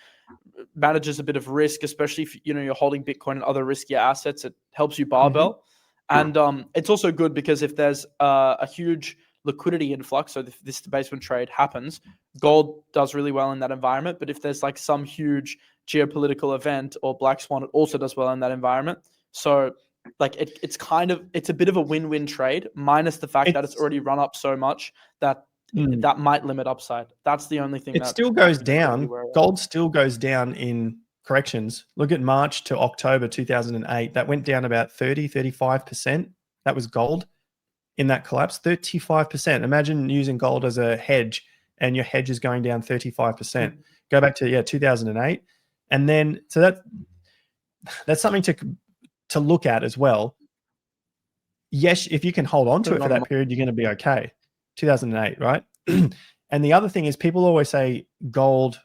manages a bit of risk, especially if you're holding Bitcoin and other riskier assets. It helps you barbell. And it's also good because if there's a huge liquidity influx, so if this debasement trade happens, gold does really well in that environment. But if there's like some huge geopolitical event or black swan, it also does well in that environment. So like it's a bit of a win-win trade, minus the fact that it's already run up so much that that might limit upside. That's the only thing. It still goes down. Gold still goes down in corrections. Look at March to October 2008. That went down about 35%. That was gold in that collapse, 35%. Imagine using gold as a hedge and your hedge is going down 35%. Go back to 2008. And then, so that's something to look at as well. Yes, if you can hold on to it for that period, you're going to be okay. 2008, right? And the other thing is people always say gold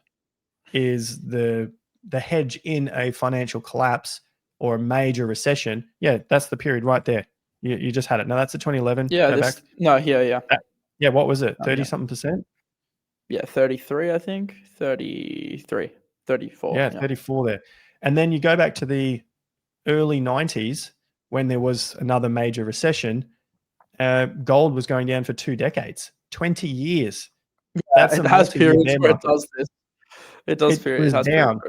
is the hedge in a financial collapse or a major recession. Yeah, that's the period right there. You just had it. No, that's the 2011. Yeah, what was it? 30-something percent? Yeah, 33, I think. 33, 34. Yeah, 34 there. And then you go back to the early 90s when there was another major recession. Gold was going down for 2 decades, 20 years. Yeah, that's it has periods where it does this. It does periods. It has down.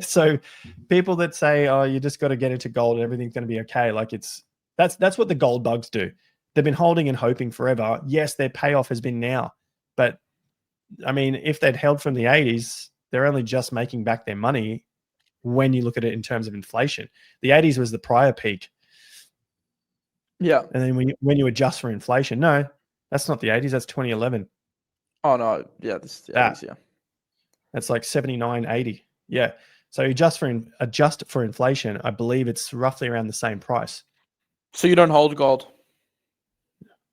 So people that say, oh, you just got to get into gold and everything's going to be okay. Like that's what the gold bugs do. They've been holding and hoping forever. Yes, their payoff has been now. But I mean, if they'd held from the 80s, they're only just making back their money when you look at it in terms of inflation. The 80s was the prior peak. Yeah. And then when you adjust for inflation, no, that's not the 80s, that's 2011. Oh no, yeah, this is the 80s, yeah. That's like 79, 80. Yeah. So adjust for inflation, I believe it's roughly around the same price. So you don't hold gold?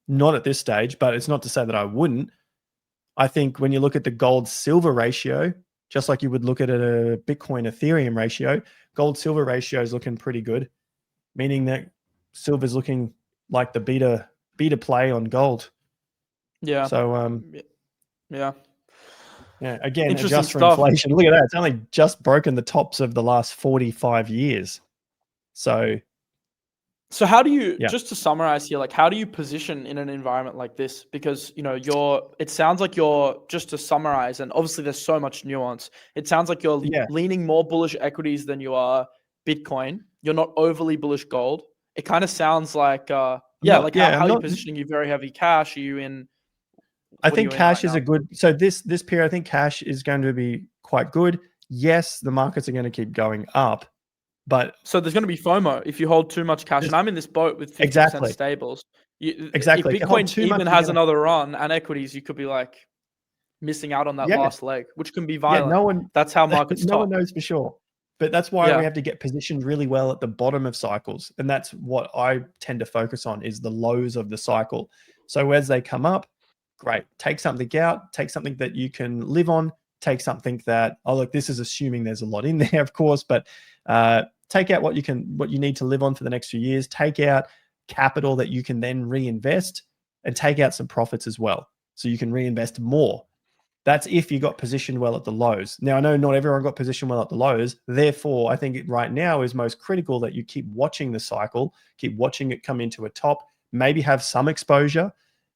Not at this stage, but it's not to say that I wouldn't. I think when you look at the gold silver ratio, just like you would look at a Bitcoin Ethereum ratio, gold silver ratio is looking pretty good, meaning that silver's looking like the beta play on gold. Yeah. So yeah. Yeah, again, Interesting adjust for stuff. inflation. Look at that. It's only just broken the tops of the last 45 years. So how do you, yeah, just to summarize here, like how do you position in an environment like this? Because, you know, it sounds like you're, just to summarize, and obviously there's so much nuance. It sounds like you're yeah. leaning more bullish equities than you are Bitcoin. You're not overly bullish gold. It kind of sounds like, I'm yeah, not. like Yeah, how I'm are you not. positioning? You very heavy cash? Are you in, I what are think you in right cash is now? a good. So this period, I think cash is going to be quite good. Yes, the markets are going to keep going up, but So there's going to be FOMO if you hold too much cash. And I'm in this boat with 50% exactly, stables. If exactly. If you hold Bitcoin too much, even you're has gonna. another run and equities, you could be like missing out on that Yeah, last leg, which can be yeah. violent. No one, That's how markets no one top. knows for sure. But that's why we Yeah. have to get positioned really well at the bottom of cycles, and that's what I tend to focus on is the lows of the cycle. So as they come up, great. Take something out. Take something that you can live on. Take something that, oh look, this is assuming there's a lot in there, of course, but take out what you need to live on for the next few years. Take out capital that you can then reinvest, and take out some profits as well, so you can reinvest more. That's if you got positioned well at the lows. Now, I know not everyone got positioned well at the lows. Therefore, I think it right now is most critical that you keep watching the cycle, keep watching it come into a top, maybe have some exposure,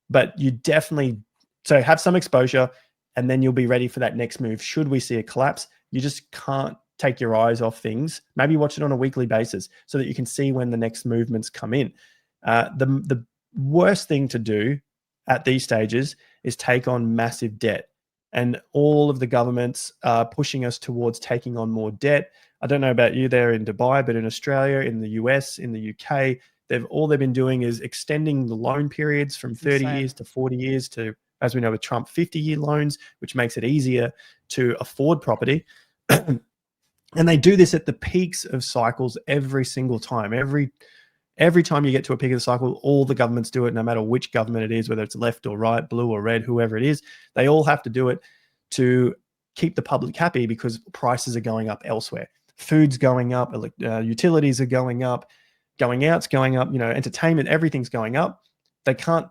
but you definitely, so have some exposure, and then you'll be ready for that next move. Should we see a collapse, you just can't take your eyes off things. Maybe watch it on a weekly basis so that you can see when the next movements come in. The worst thing to do at these stages is take on massive debt. And all of the governments are pushing us towards taking on more debt. I don't know about you there in Dubai, but in Australia, in the US, in the UK, all they've been doing is extending the loan periods from 30 Insane. years to 40 years to, as we know with Trump, 50-year loans, which makes it easier to afford property. And they do this at the peaks of cycles every single time. Every time you get to a peak of the cycle, all the governments do it, no matter which government it is, whether it's left or right, blue or red, whoever it is. They all have to do it to keep the public happy because prices are going up elsewhere. Food's going up, utilities are going up, going out's going up, entertainment, everything's going up. They can't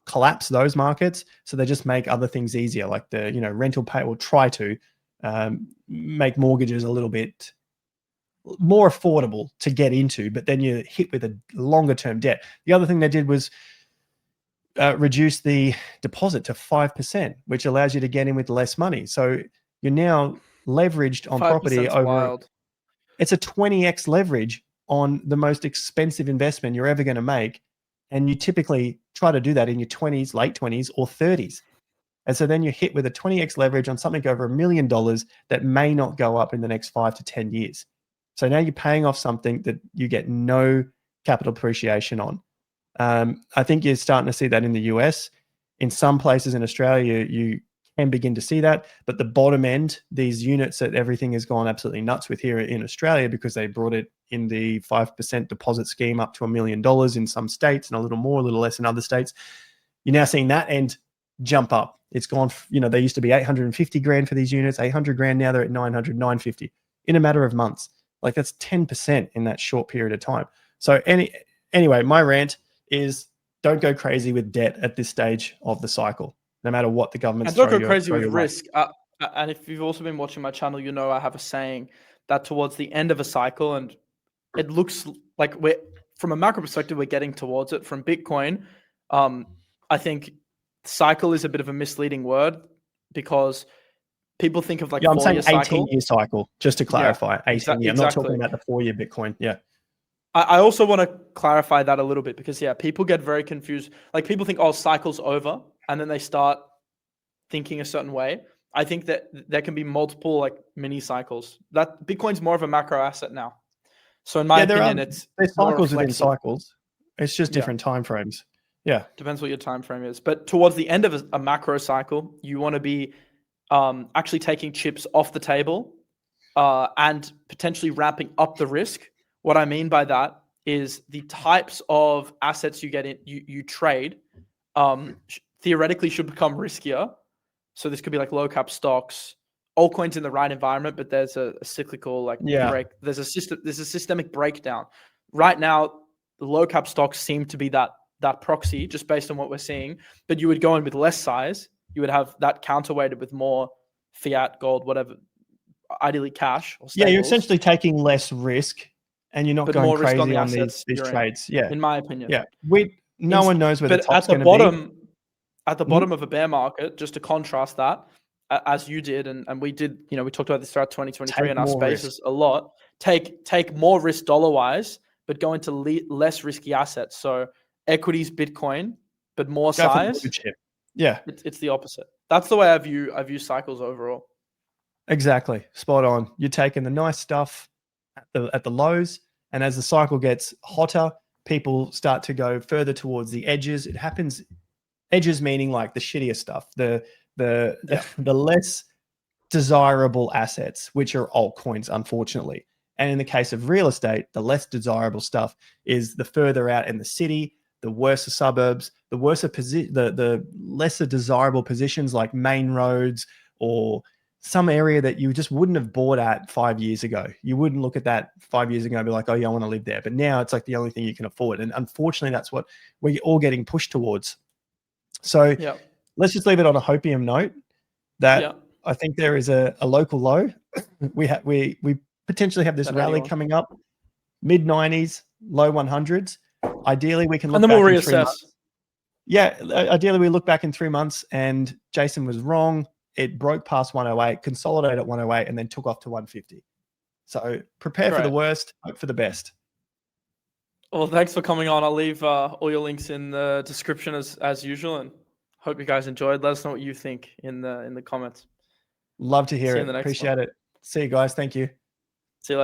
collapse those markets, so they just make other things easier, like the rental pay, or try to make mortgages a little bit more affordable to get into, but then you're hit with a longer term debt. The other thing they did was reduce the deposit to 5%, which allows you to get in with less money. So you're now leveraged on property 5%'s over, wild. it's a 20x leverage on the most expensive investment you're ever going to make. And you typically try to do that in your 20s, late 20s, or 30s. And so then you're hit with a 20x leverage on something over $1 million that may not go up in the next 5 to 10 years. So now you're paying off something that you get no capital appreciation on. I think you're starting to see that in the US. In some places in Australia, you can begin to see that. But the bottom end, these units that everything has gone absolutely nuts with here in Australia because they brought it in the 5% deposit scheme up to $1 million in some states and a little more, a little less in other states. You're now seeing that end jump up. It's gone, they used to be 850 grand for these units, 800 grand. Now they're at 900, 950 in a matter of months. Like that's 10% in that short period of time. So anyway, my rant is don't go crazy with debt at this stage of the cycle, no matter what the government's And don't throw go crazy with your way. risk. And if you've also been watching my channel, I have a saying that towards the end of a cycle, and it looks like from a macro perspective, we're getting towards it. From Bitcoin, I think cycle is a bit of a misleading word because people think of like Yeah, I'm saying 4-year cycle. 18-year cycle, just to Yeah, clarify, 18-year. I'm not talking exactly. about the 4-year Bitcoin. Yeah. I also want to clarify that a little bit because, people get very confused. Like people think, oh, cycle's over, and then they start thinking a certain way. I think that there can be multiple like mini cycles. That Bitcoin's more of a macro asset now. So in my opinion, it's there's more cycles within reflexive. cycles. It's just different time frames. Yeah. Depends what your time frame is. But towards the end of a macro cycle, you want to be actually taking chips off the table and potentially ramping up the risk. What I mean by that is the types of assets you get in, you trade, theoretically should become riskier. So this could be like low cap stocks, altcoins in the right environment, but there's a cyclical break. There's a systemic breakdown. Right now, the low cap stocks seem to be that proxy just based on what we're seeing. But you would go in with less size. You would have that counterweighted with more fiat, gold, whatever, ideally cash or Yeah, you're stables, essentially taking less risk, and you're not but going more risk on crazy the on these assets these you're in, trades. Yeah, in my opinion. yeah. No one knows where the But top's going to be. at the Mhm. bottom of a bear market, just to contrast that, as you did, and we did, we talked about this throughout 2023 Take in our more risk. spaces a lot. Take more risk dollar wise, but go into less risky assets. So equities, Bitcoin, but more Go for the blue size. chip. Yeah, It's the opposite. That's the way I view cycles overall. exactly. Spot on. You're taking the nice stuff at the lows, and as the cycle gets hotter, people start to go further towards the edges. It happens. Edges meaning like the shittier stuff, the Yeah. the less desirable assets, which are altcoins, unfortunately. And in the case of real estate, the less desirable stuff is the further out in the city, the worse the suburbs, the the lesser desirable positions like main roads or some area that you just wouldn't have bought at 5 years ago. You wouldn't look at that 5 years ago and be like, oh yeah, I want to live there. But now it's like the only thing you can afford. And unfortunately, that's what we're all getting pushed towards. So Yeah. let's just leave it on a hopium note that Yeah. I think there is a local low. We potentially have this That rally anyone. coming up, mid 90s, low 100s. Ideally, we can look And then we'll back in 3 reassess. months. Yeah, ideally we look back in 3 months and Jason was wrong. It broke past 108, consolidated at 108, and then took off to 150. So prepare for the Great. worst, hope for the best. Well, thanks for coming on. I'll leave all your links in the description as usual, and hope you guys enjoyed. Let us know what you think in the comments. Love to hear See you it. in the next one. Appreciate it. See you guys. Thank you. See you later.